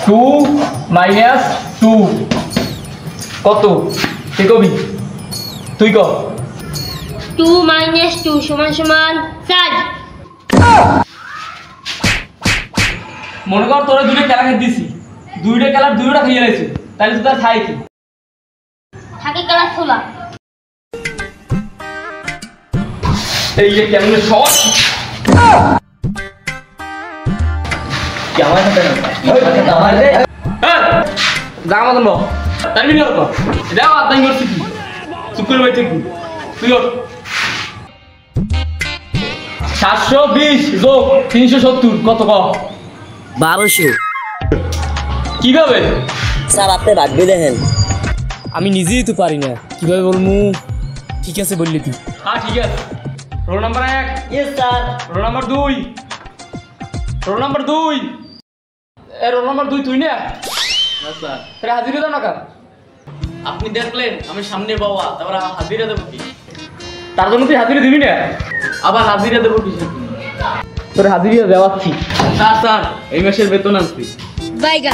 2 minus 2 কত তুই কবি তুই ক 2 মাইনাস 2 সমান সমান 4 মনে কর তোরা দুইটা খেলা খেয়ে দিছি দুইটা খেলার দুইটা খেয়ে লাইছিস তাহলে তো তার খাই কি থাকে খেলা ছোলা এই যে কেমন শট কেমন হতে না আমার রে দাম মতন বল তার মিনি কর দাও আদাই করছিস চুপ করে বসে কি তুই কর 720 যোগ 370 কত ক 1200 কিভাবে স্যার আপনি ভাববে দেখেন আমি নিজেই তো পারি না কিভাবে বলমু ঠিক আছে বললি তুই হ্যাঁ ঠিক আছে roll number 1 yes sir roll number 2 roll number 2 এ রোল নাম্বার 2 তুই না স্যার তোরা হাজিরা দাও না কার আপনি দেখলেন আমি সামনে বাবা তারপর হাজিরা দেবো কি তার জন্য তুই হাজিরা দিবি না আবার হাজিরা দেবো কিসের জন্য? তোর হাজিরা দেওয়াচ্ছি স্যার এই মাসের বেতন আনছি বাইগা